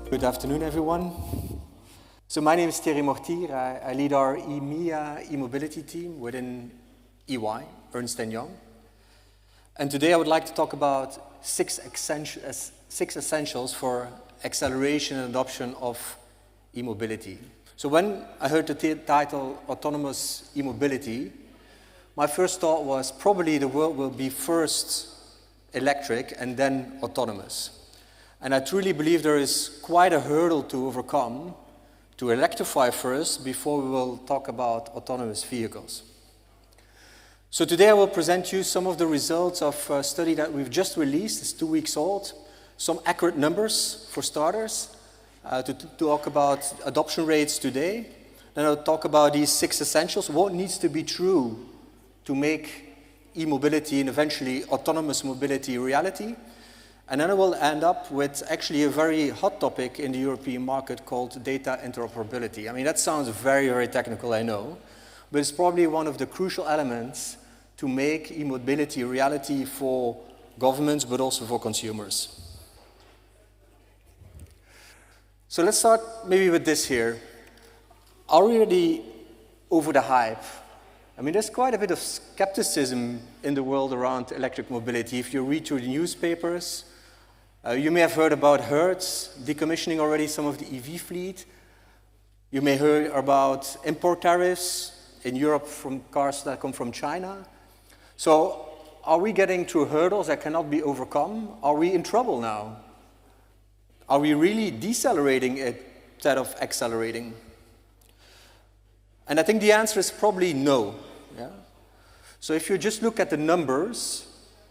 Good afternoon, everyone. So my name is Thierry Mortier. I lead our EMEA e-mobility team within EY, Ernst Young. And today I would like to talk about six essentials for acceleration and adoption of e-mobility. So when I heard the title Autonomous E-mobility, my first thought was probably the world will be first electric and then autonomous. And I truly believe there is quite a hurdle to overcome to electrify first before we will talk about autonomous vehicles. So today I will present you some of the results of a study that we've just released. It's 2 weeks old. Some accurate numbers for starters to talk about adoption rates today. Then I'll talk about these six essentials. What needs to be true to make e-mobility and eventually autonomous mobility a reality. And then I will end up with actually a very hot topic in the European market called data interoperability. I mean, that sounds very, very technical, I know, but it's probably one of the crucial elements to make e-mobility a reality for governments, but also for consumers. So let's start maybe with this here. Are we already over the hype? I mean, there's quite a bit of skepticism in the world around electric mobility. If you read through the newspapers, you may have heard about Hertz decommissioning already some of the EV fleet. You may hear about import tariffs in Europe from cars that come from China. So are we getting through hurdles that cannot be overcome? Are we in trouble now? Are we really decelerating instead of accelerating? And I think the answer is probably no. Yeah? So if you just look at the numbers,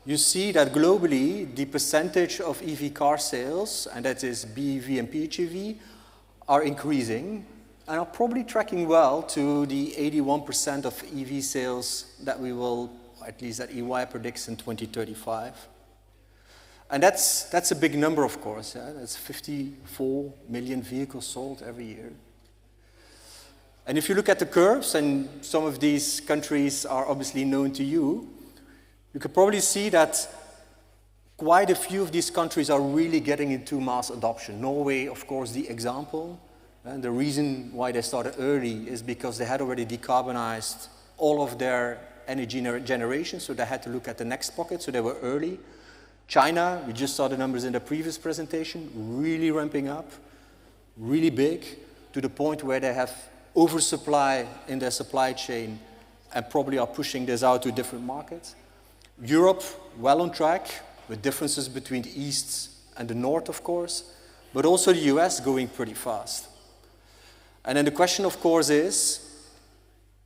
you see that globally, the percentage of EV car sales, and that is BEV and PHEV, are increasing and are probably tracking well to the 81% of EV sales that we will, at least that EY predicts in 2035. And that's a big number, of course. Yeah? That's 54 million vehicles sold every year. And if you look at the curves, and some of these countries are obviously known to you, you can probably see that quite a few of these countries are really getting into mass adoption. Norway, of course, the example. And the reason why they started early is because they had already decarbonized all of their energy generation, so they had to look at the next pocket, so they were early. China, we just saw the numbers in the previous presentation, really ramping up, really big, to the point where they have oversupply in their supply chain and probably are pushing this out to different markets. Europe, well on track, with differences between the east and the north, of course, but also the US going pretty fast. And then the question, of course, is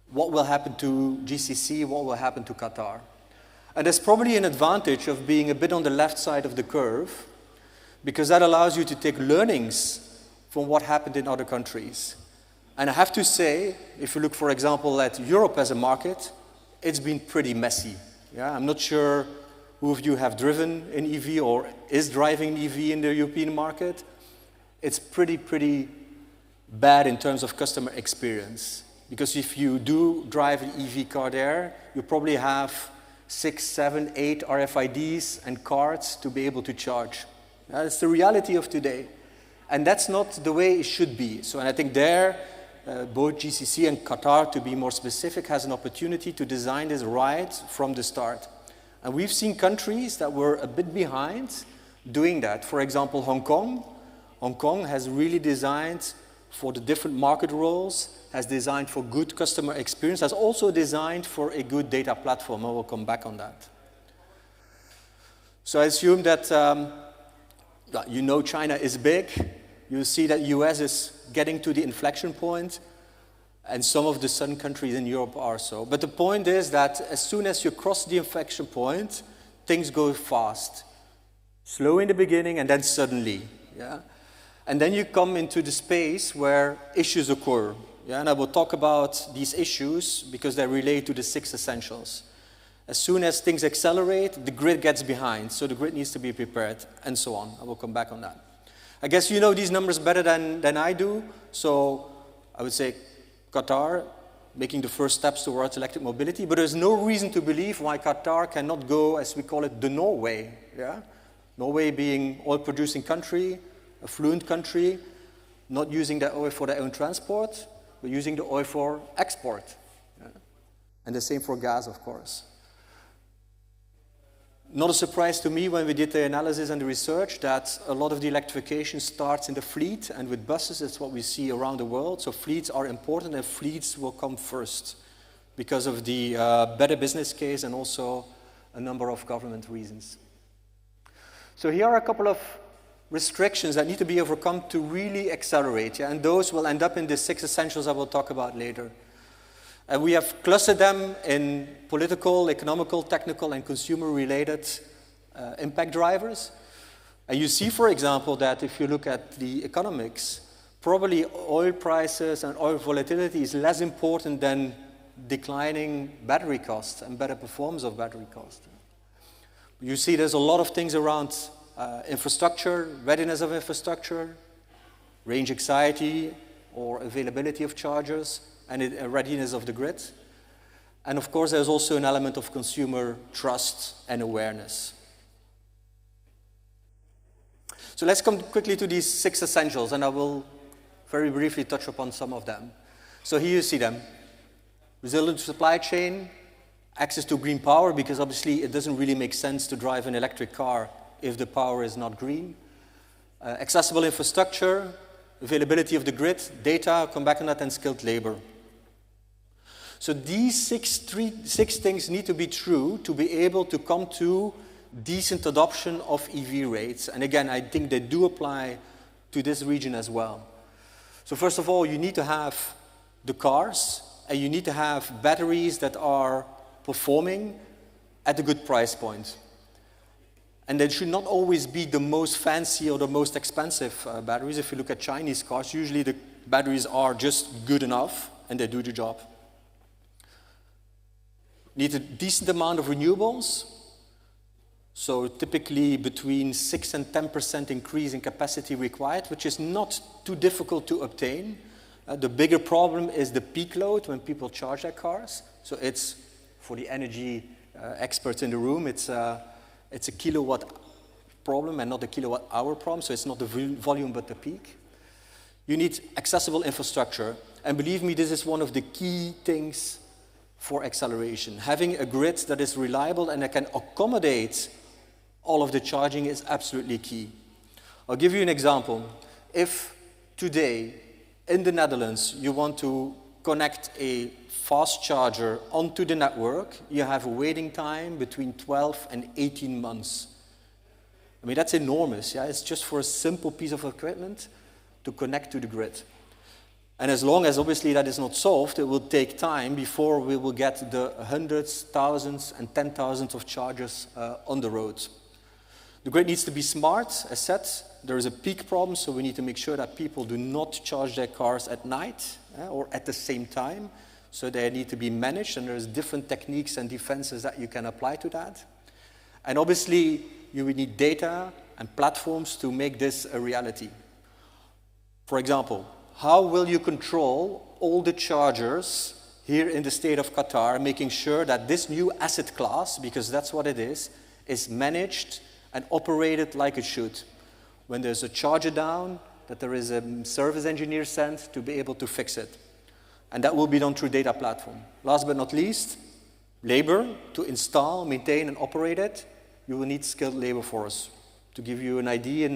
what will happen to GCC, what will happen to Qatar? And there's probably an advantage of being a bit on the left side of the curve, because that allows you to take learnings from what happened in other countries. And I have to say, if you look, for example, at Europe as a market, it's been pretty messy. Yeah, I'm not sure who of you have driven an EV or is driving an EV in the European market. It's pretty bad in terms of customer experience. Because if you do drive an EV car there, you probably have 6, 7, 8 RFIDs and cards to be able to charge. That's the reality of today. And that's not the way it should be. So, and I think there, both GCC and Qatar, to be more specific, has an opportunity to design this right from the start. And we've seen countries that were a bit behind doing that. For example, Hong Kong. Hong Kong has really designed for the different market roles, has designed for good customer experience, has also designed for a good data platform. I will come back on that. So I assume that you know China is big. You see that US is getting to the inflection point, and some of the southern countries in Europe are so. But the point is that as soon as you cross the inflection point, things go fast. Slow in the beginning, and then suddenly. Yeah? And then you come into the space where issues occur. Yeah? And I will talk about these issues because they relate to the six essentials. As soon as things accelerate, the grid gets behind, so the grid needs to be prepared, and so on. I will come back on that. I guess you know these numbers better than I do, so I would say Qatar making the first steps towards electric mobility, but there's no reason to believe why Qatar cannot go, as we call it, the Norway. Yeah? Norway being oil-producing country, affluent country, not using that oil for their own transport, but using the oil for export. And the same for gas, of course. Not a surprise to me when we did the analysis and the research that a lot of the electrification starts in the fleet, and with buses, it's what we see around the world. So fleets are important, and fleets will come first because of the better business case and also a number of government reasons. So here are a couple of restrictions that need to be overcome to really accelerate, and those will end up in the 6 essentials I will talk about later. And we have clustered them in political, economical, technical, and consumer-related impact drivers. And you see, for example, that if you look at the economics, probably oil prices and oil volatility is less important than declining battery costs and better performance of battery costs. You see there's a lot of things around infrastructure, readiness of infrastructure, range anxiety or availability of chargers, and readiness of the grid. And of course, there's also an element of consumer trust and awareness. So let's come quickly to these 6 essentials, and I will very briefly touch upon some of them. So here you see them. Resilient supply chain, access to green power, because obviously it doesn't really make sense to drive an electric car if the power is not green. Accessible infrastructure, availability of the grid, data, I'll come back on that, and skilled labor. So these six things need to be true to be able to come to decent adoption of EV rates. And again, I think they do apply to this region as well. So first of all, you need to have the cars, and you need to have batteries that are performing at a good price point. And they should not always be the most fancy or the most expensive batteries. If you look at Chinese cars, usually the batteries are just good enough and they do the job. Need a decent amount of renewables. So typically between 6 and 10% increase in capacity required, which is not too difficult to obtain. The bigger problem is the peak load when people charge their cars. So it's, for the energy experts in the room, it's a kilowatt problem and not a kilowatt hour problem, so it's not the volume but the peak. You need accessible infrastructure, and believe me, this is one of the key things for acceleration. Having a grid that is reliable and that can accommodate all of the charging is absolutely key. I'll give you an example. If today in the Netherlands you want to connect a fast charger onto the network, you have a waiting time between 12 and 18 months. I mean, that's enormous. Yeah? It's just for a simple piece of equipment to connect to the grid. And as long as, obviously, that is not solved, it will take time before we will get the hundreds, thousands, and 10,000s of chargers on the road. The grid needs to be smart. As said, there is a peak problem, so we need to make sure that people do not charge their cars at night or at the same time. So they need to be managed, and there's different techniques and defenses that you can apply to that. And obviously, you will need data and platforms to make this a reality. For example, how will you control all the chargers here in the state of Qatar, making sure that this new asset class, because that's what it is managed and operated like it should? When there's a charger down, that there is a service engineer sent to be able to fix it. And that will be done through data platform. Last but not least, labor to install, maintain, and operate it. You will need skilled labor force. To give you an idea,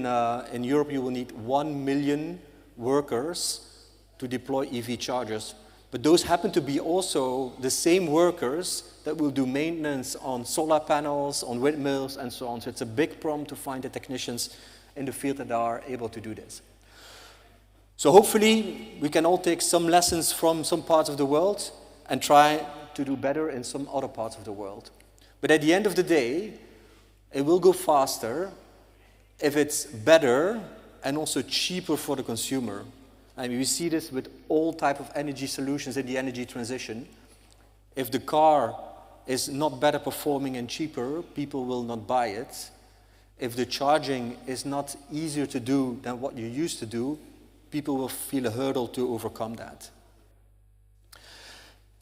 in Europe you will need 1 million workers to deploy EV chargers. But those happen to be also the same workers that will do maintenance on solar panels, on windmills, and so on. So it's a big problem to find the technicians in the field that are able to do this. So hopefully we can all take some lessons from some parts of the world and try to do better in some other parts of the world. But at the end of the day, it will go faster if it's better and also cheaper for the consumer. I mean, we see this with all type of energy solutions in the energy transition. If the car is not better performing and cheaper, people will not buy it. If the charging is not easier to do than what you used to do, people will feel a hurdle to overcome that.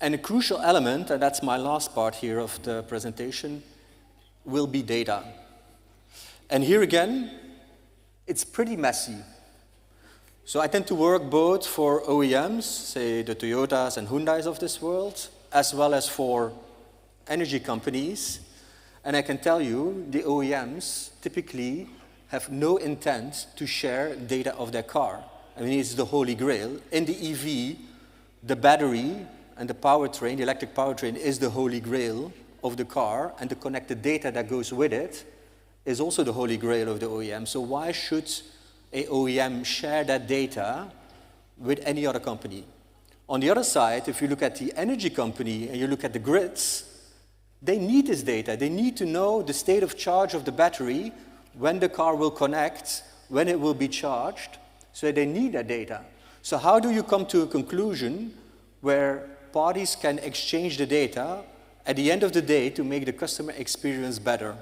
And a crucial element, and that's my last part here of the presentation, will be data. And here again, it's pretty messy. So I tend to work both for OEMs, say the Toyotas and Hyundais of this world, as well as for energy companies. And I can tell you, the OEMs typically have no intent to share data of their car. I mean, it's the holy grail. In the EV, the battery and the powertrain, the electric powertrain, is the holy grail of the car, and the connected data that goes with it is also the holy grail of the OEM. So why should a OEM share that data with any other company? On the other side, if you look at the energy company and you look at the grids, they need this data. They need to know the state of charge of the battery, when the car will connect, when it will be charged. So they need that data. So how do you come to a conclusion where parties can exchange the data at the end of the day to make the customer experience better?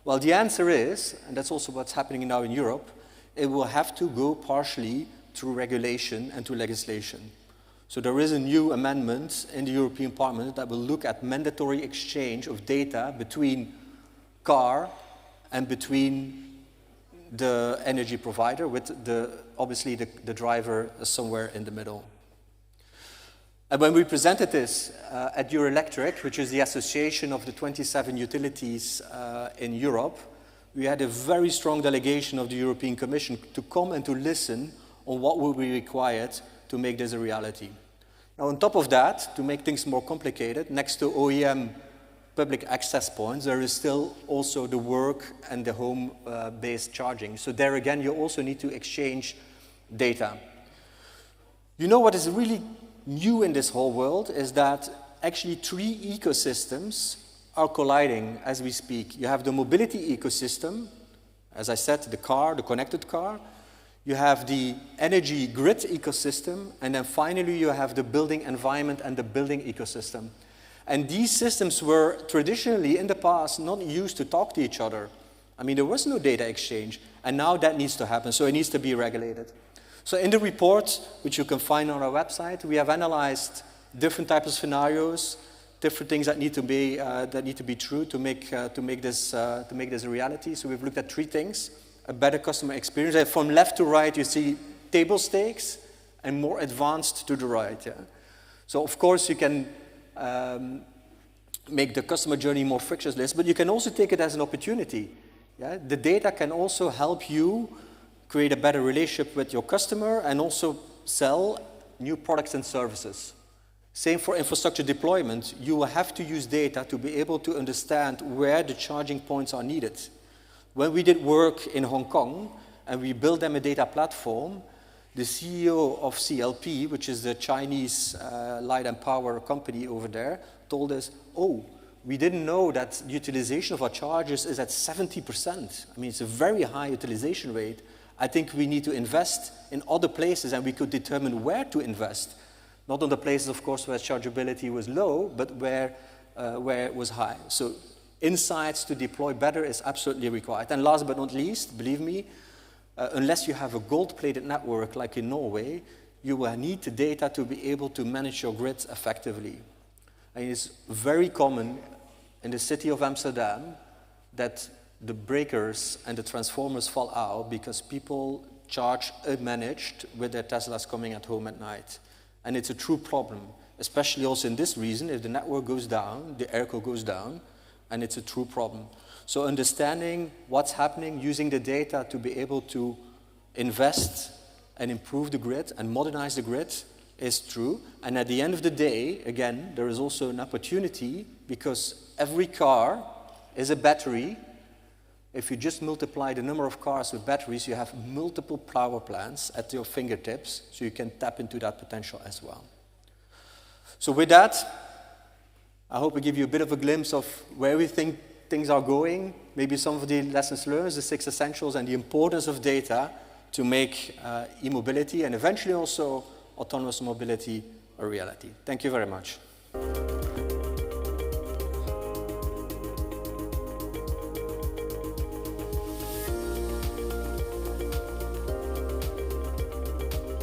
Well, the answer is, and that's also what's happening now in Europe, it will have to go partially through regulation and through legislation. So there is a new amendment in the European Parliament that will look at mandatory exchange of data between car and between the energy provider, with obviously the driver somewhere in the middle. And when we presented this at Eurelectric, which is the association of the 27 utilities in Europe, we had a very strong delegation of the European Commission to come and to listen on what will be required to make this a reality. Now, on top of that, to make things more complicated, next to OEM public access points, there is still also the work and the home-based charging. So there again, you also need to exchange data. You know what is really new in this whole world is that actually 3 ecosystems are colliding as we speak. You have the mobility ecosystem, as I said, the car, the connected car. You have the energy grid ecosystem, and then finally you have the building environment and the building ecosystem. And these systems were traditionally in the past not used to talk to each other. I mean, there was no data exchange, and now that needs to happen, so it needs to be regulated. So in the report, which you can find on our website, we have analyzed different types of scenarios, different things that need to be true to make this a reality. So we've looked at 3 things: a better customer experience. And from left to right, you see table stakes, and more advanced to the right. Yeah? So of course you can make the customer journey more frictionless, but you can also take it as an opportunity. Yeah? The data can also help you create a better relationship with your customer and also sell new products and services. Same for infrastructure deployment. You will have to use data to be able to understand where the charging points are needed. When we did work in Hong Kong and we built them a data platform, the CEO of CLP, which is the Chinese light and power company over there, told us, oh, we didn't know that the utilization of our chargers is at 70%. I mean, it's a very high utilization rate. I think we need to invest in other places, and we could determine where to invest. Not on the places, of course, where chargeability was low, but where it was high. So insights to deploy better is absolutely required. And last but not least, believe me, unless you have a gold-plated network like in Norway, you will need the data to be able to manage your grids effectively. And it's very common in the city of Amsterdam that the breakers and the transformers fall out because people charge unmanaged with their Teslas coming at home at night. And it's a true problem, especially also in this region. If the network goes down, the ERCO goes down, and it's a true problem. So understanding what's happening, using the data to be able to invest and improve the grid and modernize the grid is true. And at the end of the day, again, there is also an opportunity because every car is a battery. If you just multiply the number of cars with batteries, you have multiple power plants at your fingertips, so you can tap into that potential as well. So with that, I hope I give you a bit of a glimpse of where we think things are going, maybe some of the lessons learned, the 6 essentials, and the importance of data to make e-mobility and eventually also autonomous mobility a reality. Thank you very much.